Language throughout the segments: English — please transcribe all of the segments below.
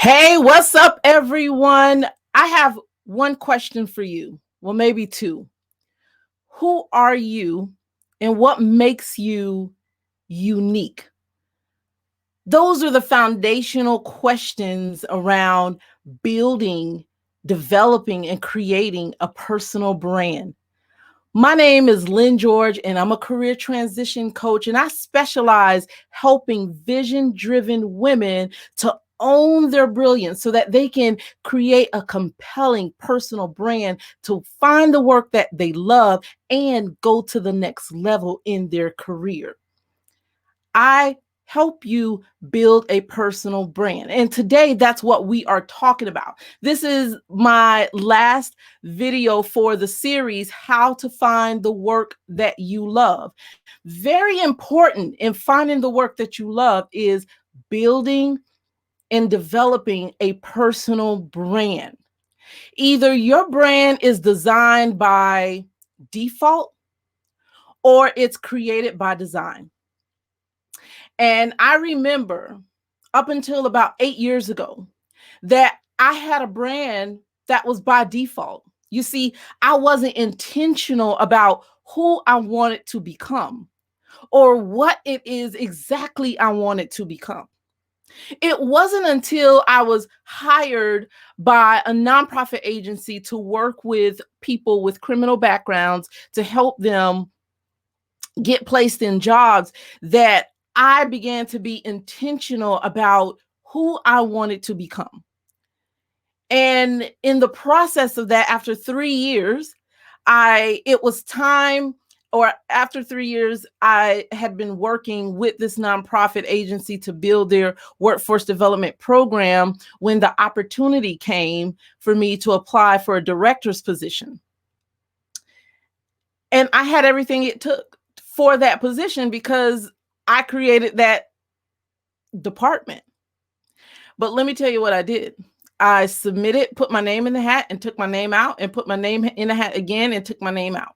Hey, what's up, everyone? I have one question for you. Well, maybe two. Who are you and what makes you unique? Those are the foundational questions around building, developing, and creating a personal brand. My name is Lynn George, and I'm a career transition coach, and I specialize helping vision driven women to own their brilliance so that they can create a compelling personal brand to find the work that they love and go to the next level in their career. I help you build a personal brand. And today, that's what we are talking about. This is my last video for the series, How to Find the Work That You Love. Very important in finding the work that you love is building and developing a personal brand. Either your brand is designed by default or it's created by design. And I remember up until about 8 years ago that I had a brand that was by default. You see, I wasn't intentional about who I wanted to become or what it is exactly I wanted to become. It wasn't until I was hired by a nonprofit agency to work with people with criminal backgrounds to help them get placed in jobs that I began to be intentional about who I wanted to become. And in the process of that, after 3 years, it was time, or after 3 years, I had been working with this nonprofit agency to build their workforce development program when the opportunity came for me to apply for a director's position. And I had everything it took for that position because I created that department. But let me tell you what I did. I submitted, put my name in the hat and took my name out, and put my name in the hat again and took my name out.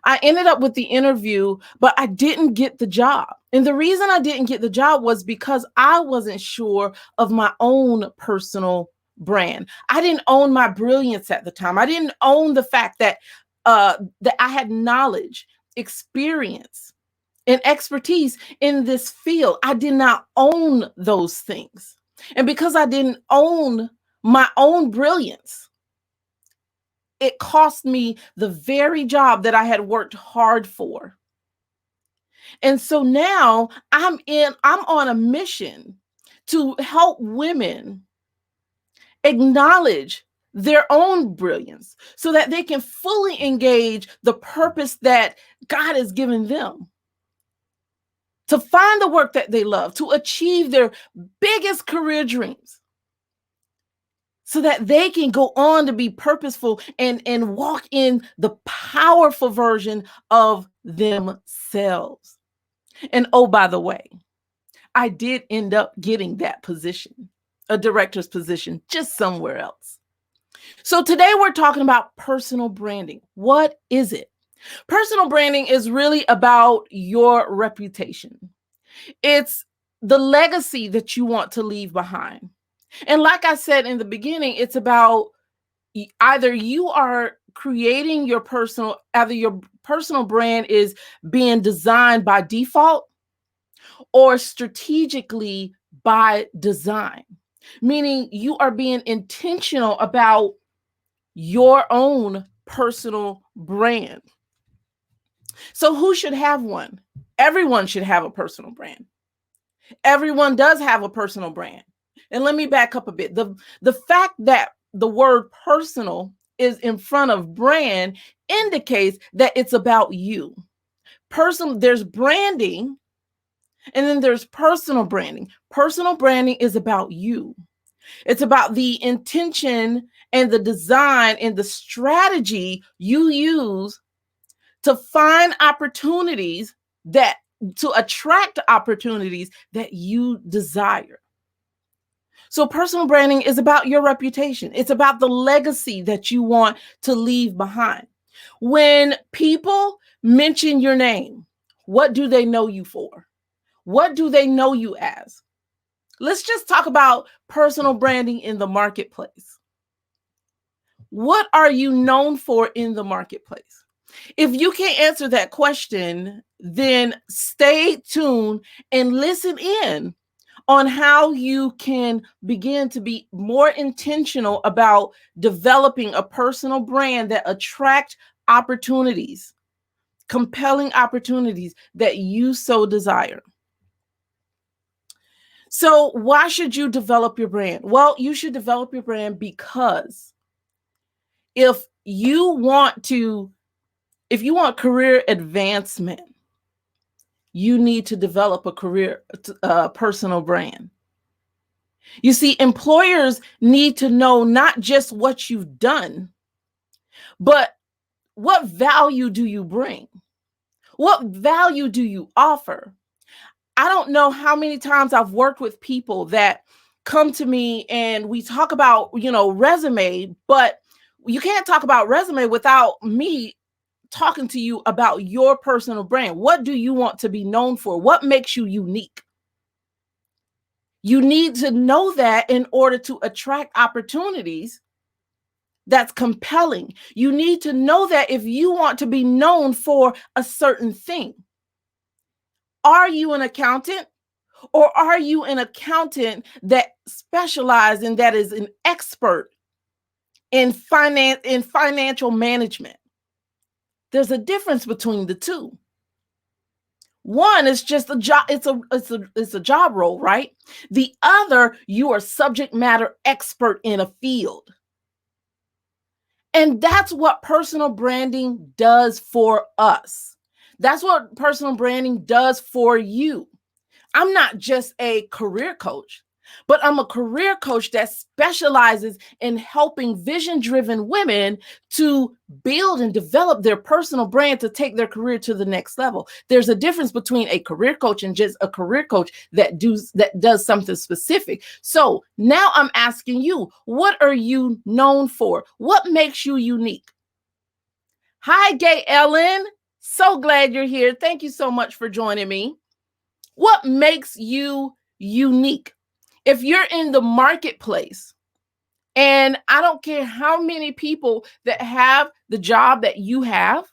I ended up with the interview, but I didn't get the job. And the reason I didn't get the job was because I wasn't sure of my own personal brand. I didn't own my brilliance at the time. I didn't own the fact that I had knowledge, experience, and expertise in this field. I did not own those things. And because I didn't own my own brilliance, it cost me the very job that I had worked hard for. And so now I'm on a mission to help women acknowledge their own brilliance so that they can fully engage the purpose that God has given them, to find the work that they love, to achieve their biggest career dreams, so that they can go on to be purposeful and walk in the powerful version of themselves. And oh, by the way, I did end up getting that position, a director's position, just somewhere else. So today we're talking about personal branding. What is it? Personal branding is really about your reputation. It's the legacy that you want to leave behind. And like I said in the beginning, it's about either you are creating either your personal brand is being designed by default or strategically by design, meaning you are being intentional about your own personal brand. So who should have one? Everyone should have a personal brand. Everyone does have a personal brand. And let me back up a bit. The fact that the word personal is in front of brand indicates that it's about you. There's branding, and then there's personal branding. Personal branding is about you. It's about the intention and the design and the strategy you use to find opportunities to attract opportunities that you desire. So personal branding is about your reputation. It's about the legacy that you want to leave behind. When people mention your name, what do they know you for? What do they know you as? Let's just talk about personal branding in the marketplace. What are you known for in the marketplace? If you can't answer that question, then stay tuned and listen in on how you can begin to be more intentional about developing a personal brand that attract opportunities, compelling opportunities that you so desire. So why should you develop your brand? Well, you should develop your brand because if you want career advancement, you need to develop a career personal brand. You see, employers need to know not just what you've done, but what value do you bring? What value do you offer? I don't know how many times I've worked with people that come to me and we talk about, resume, but you can't talk about resume without me talking to you about your personal brand. What do you want to be known for? What makes you unique? You need to know that in order to attract opportunities that's compelling. You need to know that if you want to be known for a certain thing. Are you an accountant? Or are you an accountant that specializes and that is an expert in financial management? There's a difference between the two. One is just a job, it's a job role, right? The other, you are subject matter expert in a field. And that's what personal branding does for us. That's what personal branding does for you. I'm not just a career coach, but I'm a career coach that specializes in helping vision-driven women to build and develop their personal brand to take their career to the next level. There's a difference between a career coach and just a career coach that does something specific. So now I'm asking you, what are you known for? What makes you unique? Hi, Gay Ellen. So glad you're here. Thank you so much for joining me. What makes you unique? If you're in the marketplace, and I don't care how many people that have the job that you have,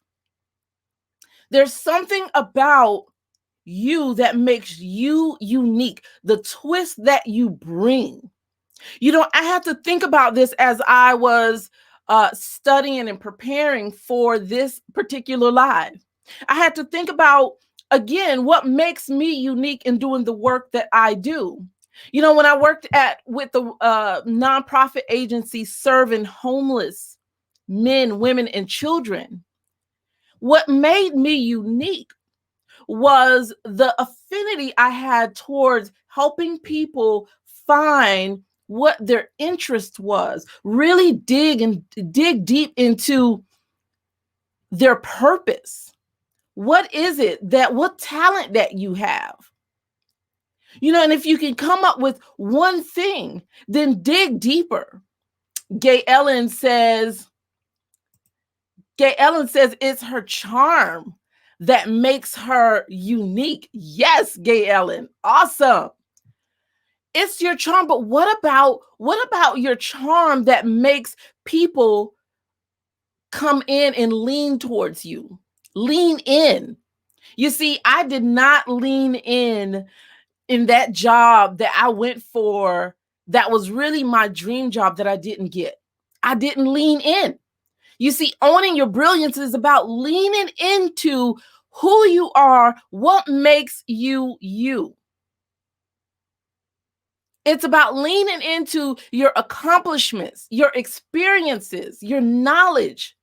there's something about you that makes you unique, the twist that you bring. I have to think about this as I was studying and preparing for this particular live. I had to think about, again, what makes me unique in doing the work that I do. When I worked with the nonprofit agency serving homeless men, women, and children, what made me unique was the affinity I had towards helping people find what their interest was, really dig deep into their purpose. What talent that you have? And if you can come up with one thing, then dig deeper. Gay Ellen says it's her charm that makes her unique. Yes, Gay Ellen. Awesome. It's your charm, but what about your charm that makes people come in and lean towards you? Lean in. You see, I did not lean in that job that I went for that was really my dream job that I didn't get. I didn't lean in. You see, owning your brilliance is about leaning into who you are, what makes you you. It's about leaning into your accomplishments, your experiences, your knowledge.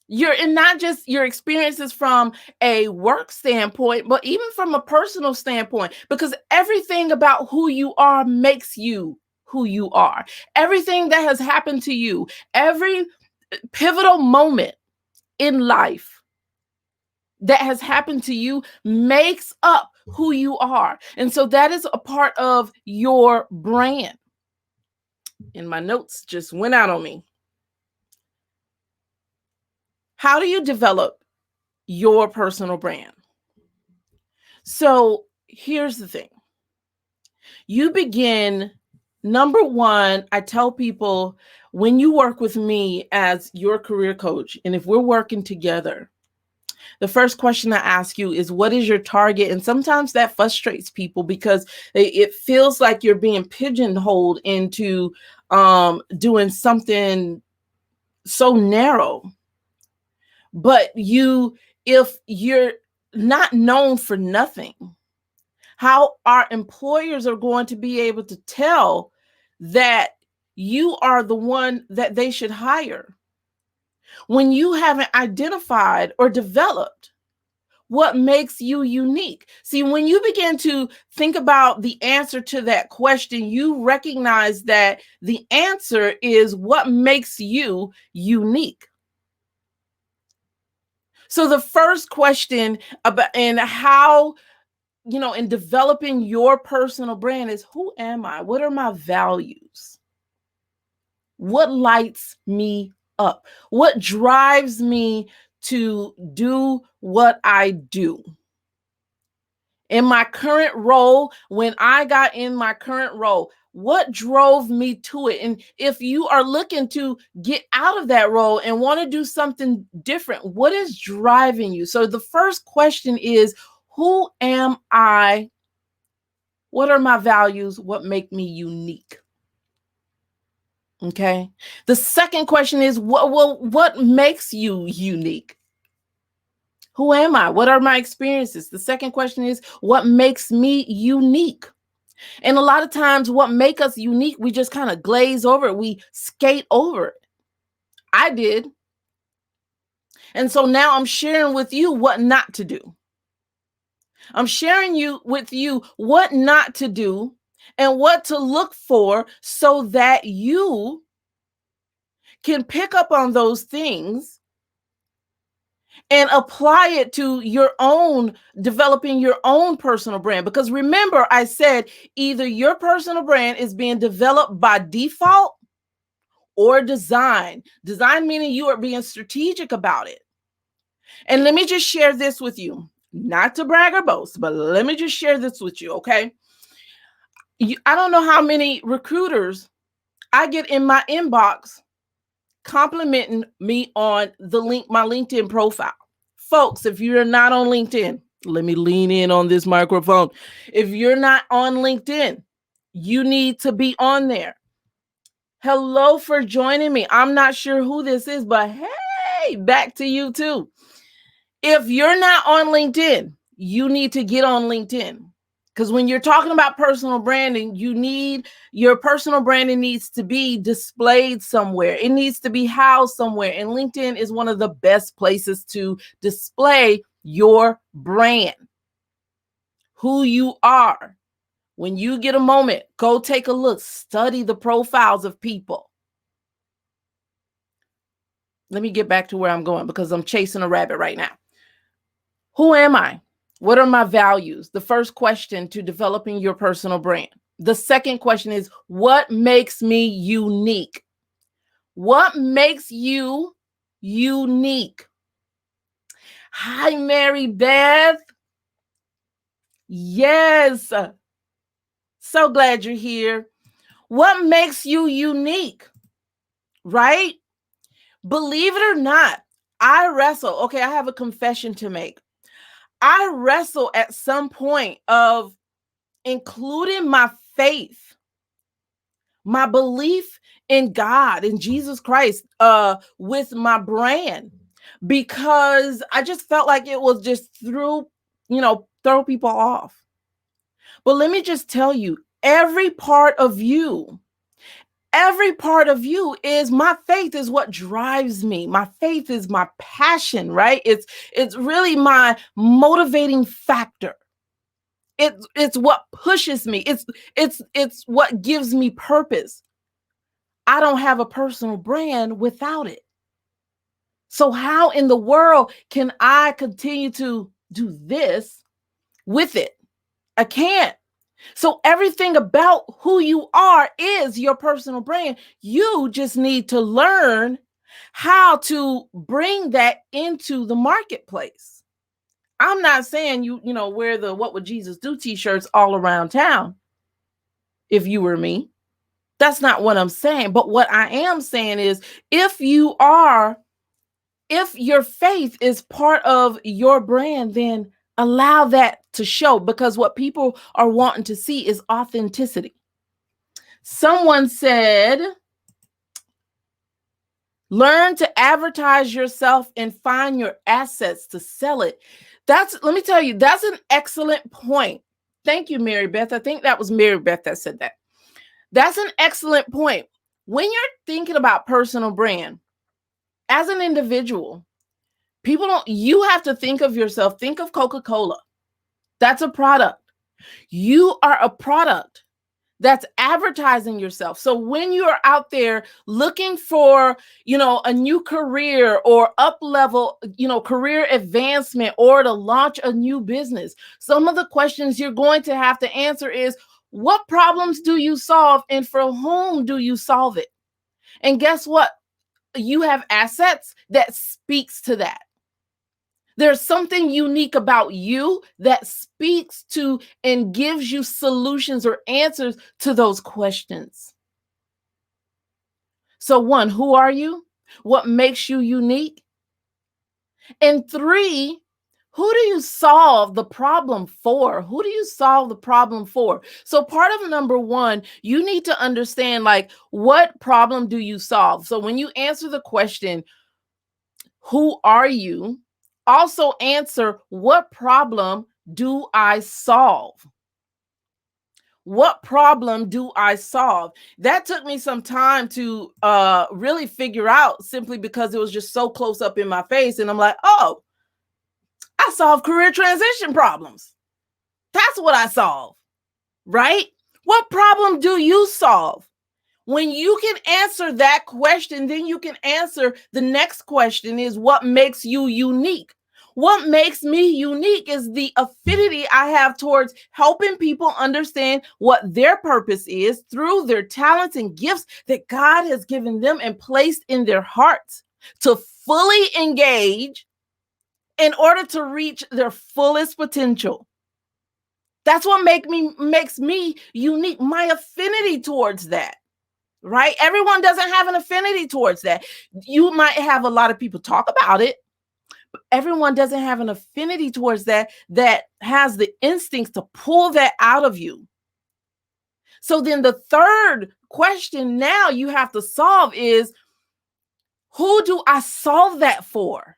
And not just your experiences from a work standpoint, but even from a personal standpoint, because everything about who you are makes you who you are. Everything that has happened to you, every pivotal moment in life that has happened to you makes up who you are. And so that is a part of your brand. And my notes just went out on me. How do you develop your personal brand? So here's the thing. You begin, number one, I tell people when you work with me as your career coach, and if we're working together, the first question I ask you is, what is your target? And sometimes that frustrates people because it feels like you're being pigeonholed into doing something so narrow. But if you're not known for nothing, how our employers are going to be able to tell that you are the one that they should hire when you haven't identified or developed what makes you unique? See, when you begin to think about the answer to that question, you recognize that the answer is what makes you unique. So the first question about and how, in developing your personal brand is, who am I? What are my values? What lights me up? What drives me to do what I do? In my current role, when I got in my current role, what drove me to it? And if you are looking to get out of that role and want to do something different, what is driving you? So the first question is, who am I? What are my values? What make me unique? Okay. The second question is, what makes you unique? Who am I? What are my experiences? The second question is, what makes me unique? And a lot of times what make us unique, we just kind of glaze over it. We skate over it. I did. And so now I'm sharing with you what not to do. I'm sharing with you what not to do and what to look for so that you can pick up on those things and apply it to your own, developing your own personal brand. Because remember, I said either your personal brand is being developed by default or design. Design meaning you are being strategic about it. And let me just share this with you, not to brag or boast, but let me just share this with you, okay? I don't know how many recruiters I get in my inbox complimenting me on my LinkedIn profile. Folks, if you're not on LinkedIn, let me lean in on this microphone. If you're not on LinkedIn, you need to be on there. Hello for joining me. I'm not sure who this is, but hey, back to you too. If you're not on LinkedIn, you need to get on LinkedIn. Because when you're talking about personal branding, your personal branding needs to be displayed somewhere. It needs to be housed somewhere. And LinkedIn is one of the best places to display your brand, who you are. When you get a moment, go take a look, study the profiles of people. Let me get back to where I'm going because I'm chasing a rabbit right now. Who am I? What are my values? The first question to developing your personal brand. The second question is, what makes me unique? What makes you unique? Hi, Mary Beth. Yes. So glad you're here. What makes you unique? Right? Believe it or not, I wrestle. Okay, I have a confession to make. I wrestle at some point of including my faith, my belief in God, in Jesus Christ, with my brand, because I just felt like it was just throw people off. But let me just tell you, every part of you is my faith is what drives me. My faith is my passion, right? It's really my motivating factor. It's what pushes me. It's what gives me purpose. I don't have a personal brand without it. So how in the world can I continue to do this with it? I can't. So everything about who you are is your personal brand. You just need to learn how to bring that into the marketplace. I'm not saying you wear the "What Would Jesus Do" t-shirts all around town. if you were me. That's not what I'm saying. But what I am saying is if your faith is part of your brand, then allow that to show, because what people are wanting to see is authenticity. Someone said, learn to advertise yourself and find your assets to sell it. Let me tell you, that's an excellent point. Thank you, Mary Beth. I think that was Mary Beth that said that. That's an excellent point. When you're thinking about personal brand, as an individual, you have to think of yourself, think of Coca-Cola. That's a product. You are a product that's advertising yourself. So when you're out there looking for, a new career or up level, career advancement, or to launch a new business, some of the questions you're going to have to answer is, what problems do you solve and for whom do you solve it? And guess what? You have assets that speaks to that. There's something unique about you that speaks to and gives you solutions or answers to those questions. So 1, who are you? What makes you unique? And 3, who do you solve the problem for? Who do you solve the problem for? So part of number 1, you need to understand, like, what problem do you solve? So when you answer the question, who are you? Also answer, what problem do I solve? What problem do I solve? That took me some time to really figure out, simply because it was just so close up in my face. And I'm like, oh, I solve career transition problems. That's what I solve, right? What problem do you solve? When you can answer that question, then you can answer the next question, is what makes you unique? What makes me unique is the affinity I have towards helping people understand what their purpose is through their talents and gifts that God has given them and placed in their hearts to fully engage in order to reach their fullest potential. That's what makes me unique, my affinity towards that. Right? Everyone doesn't have an affinity towards that. You might have a lot of people talk about it, but everyone doesn't have an affinity towards that has the instincts to pull that out of you. So then the third question now you have to solve is, who do I solve that for?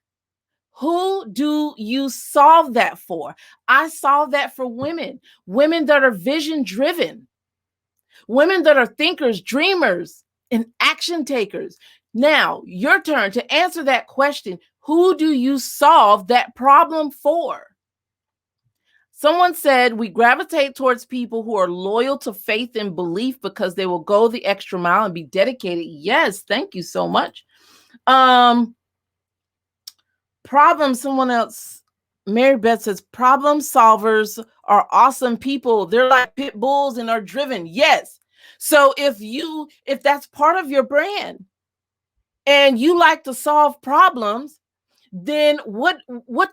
Who do you solve that for? I solve that for women that are vision driven. Women that are thinkers, dreamers, and action takers. Now, your turn to answer that question. Who do you solve that problem for? Someone said we gravitate towards people who are loyal to faith and belief because they will go the extra mile and be dedicated. Yes, thank you so much. Someone else, Mary Beth says, problem solvers are awesome people. They're like pit bulls and are driven. Yes. So if that's part of your brand and you like to solve problems, then what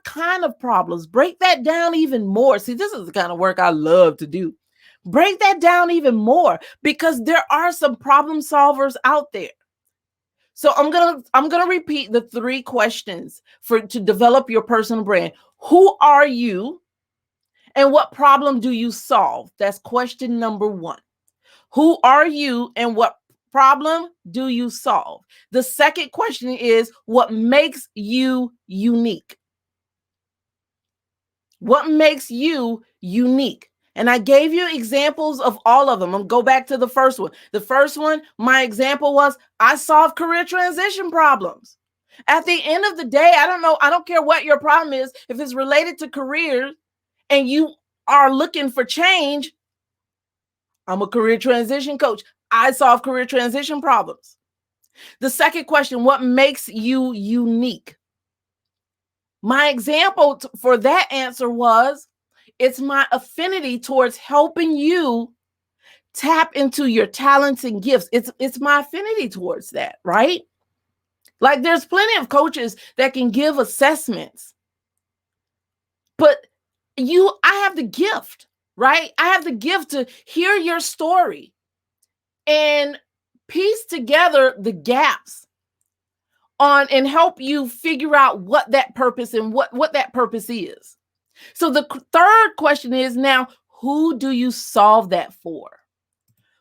kind of problems? Break that down even more. See, this is the kind of work I love to do. Break that down even more, because there are some problem solvers out there. So I'm gonna repeat the 3 questions to develop your personal brand. Who are you, and what problem do you solve? That's question number 1. Who are you, and what problem do you solve? The second question is, what makes you unique? What makes you unique? And I gave you examples of all of them. I'm go back to the first one. The first one, my example was, I solve career transition problems. At the end of the day, I don't care what your problem is. If it's related to careers and you are looking for change, I'm a career transition coach. I solve career transition problems. The second question, what makes you unique? My example for that answer was, it's my affinity towards helping you tap into your talents and gifts. It's my affinity towards that, right? Like, there's plenty of coaches that can give assessments, but I have the gift, right? I have the gift to hear your story. and piece together the gaps on and help you figure out what that purpose and what that purpose is. So the third question is now, who do you solve that for?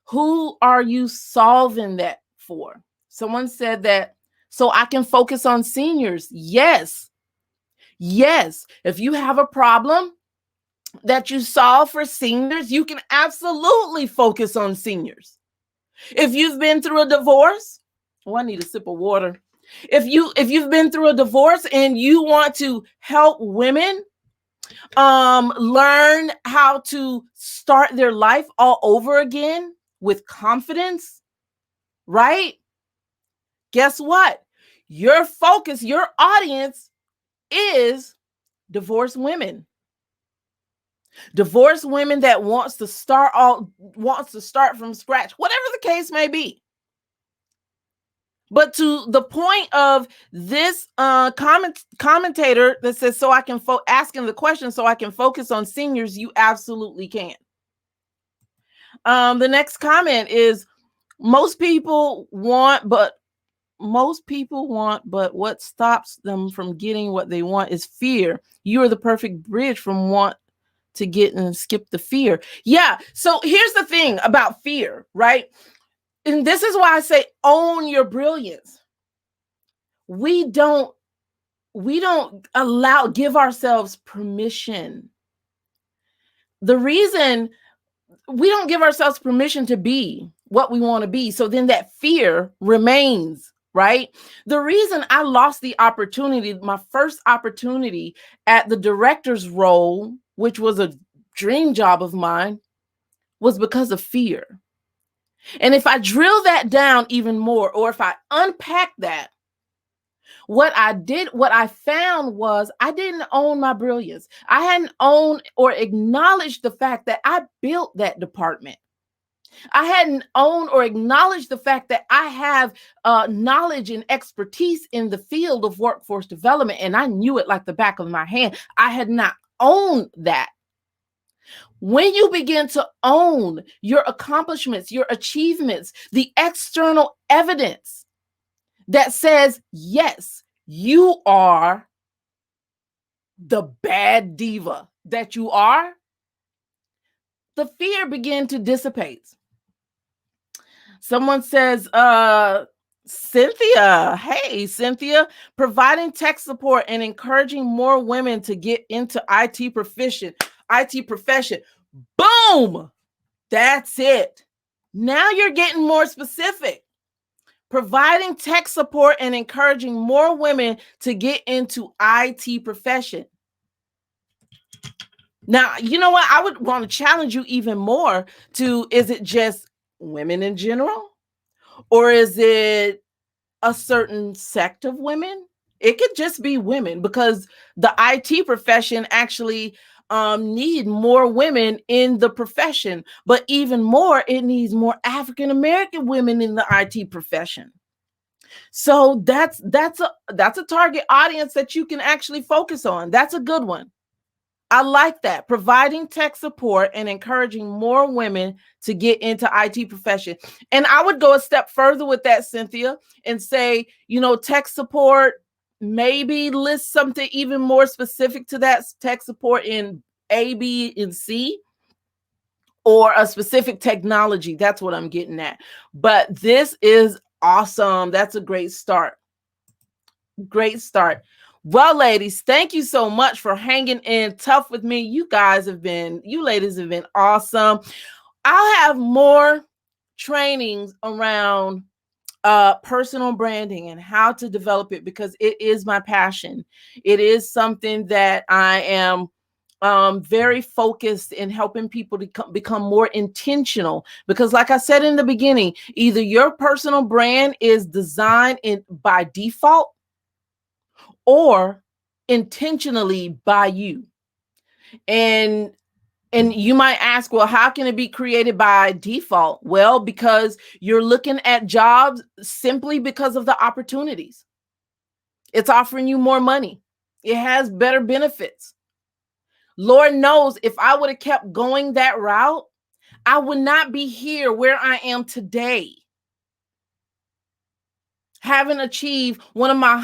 Who are you solving that for? Someone said that so I can focus on seniors. Yes. Yes. If you have a problem that you solve for seniors, you can absolutely focus on seniors. If you've been through a divorce, oh, I need a sip of water. If you've been through a divorce and you want to help women learn how to start their life all over again with confidence, right? Guess what? Your focus, your audience is divorced women. Divorced women that wants to start from scratch, whatever the case may be. But to the point of this commentator that says, so I can asking the question, so I can focus on seniors, you absolutely can. The next comment is, most people want, but what stops them from getting what they want is fear. You are the perfect bridge from want to get and skip the fear. Yeah. So here's the thing about fear, right? And this is why I say own your brilliance. We don't give ourselves permission. The reason we don't give ourselves permission to be what we want to be, so then that fear remains, right? The reason I lost the opportunity, my first opportunity at the director's role, which was a dream job of mine, was because of fear. And if I drill that down even more, or if I unpack that, what I found was I didn't own my brilliance. I hadn't owned or acknowledged the fact that I built that department. I hadn't owned or acknowledged the fact that I have knowledge and expertise in the field of workforce development, and I knew it like the back of my hand. I had not owned that. When you begin to own your accomplishments, your achievements, the external evidence that says, yes, you are the bad diva that you are, the fear began to dissipate. Someone says, Cynthia, hey, Cynthia, providing tech support and encouraging more women to get into IT profession. Boom. That's it. Now you're getting more specific. Providing tech support and encouraging more women to get into IT profession. Now, you know what? I would want to challenge you even more to, is it just women in general? Or is it a certain sect of women? It could just be women, because the IT profession actually need more women in the profession, but even more, it needs more African-American women in the IT profession. So that's a target audience that you can actually focus on. That's a good one. I like that. Providing tech support and encouraging more women to get into IT profession. And I would go a step further with that, Cynthia, and say, tech support, maybe list something even more specific to that tech support in A, B, and C, or a specific technology. That's what I'm getting at. But this is awesome. That's a great start. Great start. Well, ladies, thank you so much for hanging in tough with me. You ladies have been awesome. I'll have more trainings around personal branding and how to develop it, because it is my passion. It is something that I am very focused in helping people to become more intentional, because like I said in the beginning, either your personal brand is designed by default or intentionally by you. And you might ask, well, how can it be created by default? Well, because you're looking at jobs simply because of the opportunities. It's offering you more money. It has better benefits. Lord knows, if I would have kept going that route, I would not be here where I am today, having achieved one of my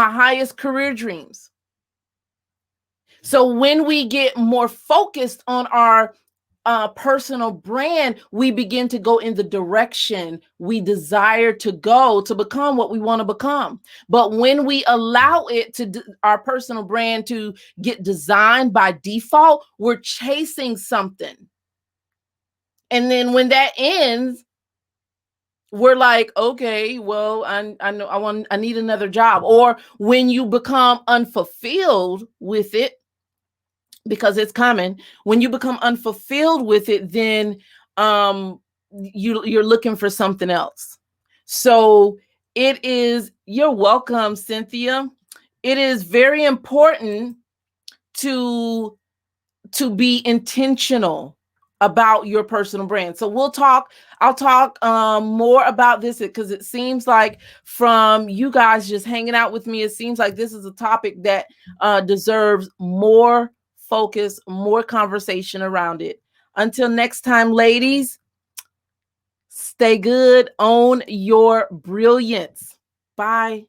highest career dreams. So when we get more focused on our personal brand, we begin to go in the direction we desire to go to become what we want to become. But when we allow it to our personal brand to get designed by default, we're chasing something. And then when that ends, we're like, okay, well, I know I need another job. Or when you become unfulfilled with it, because it's common, when you become unfulfilled with it, then you're looking for something else. So you're welcome, Cynthia. It is very important to be intentional about your personal brand. So I'll talk more about this, because it seems like from you guys just hanging out with me, it seems like this is a topic that deserves more focus, more conversation around it. Until next time, ladies, stay good, own your brilliance. Bye.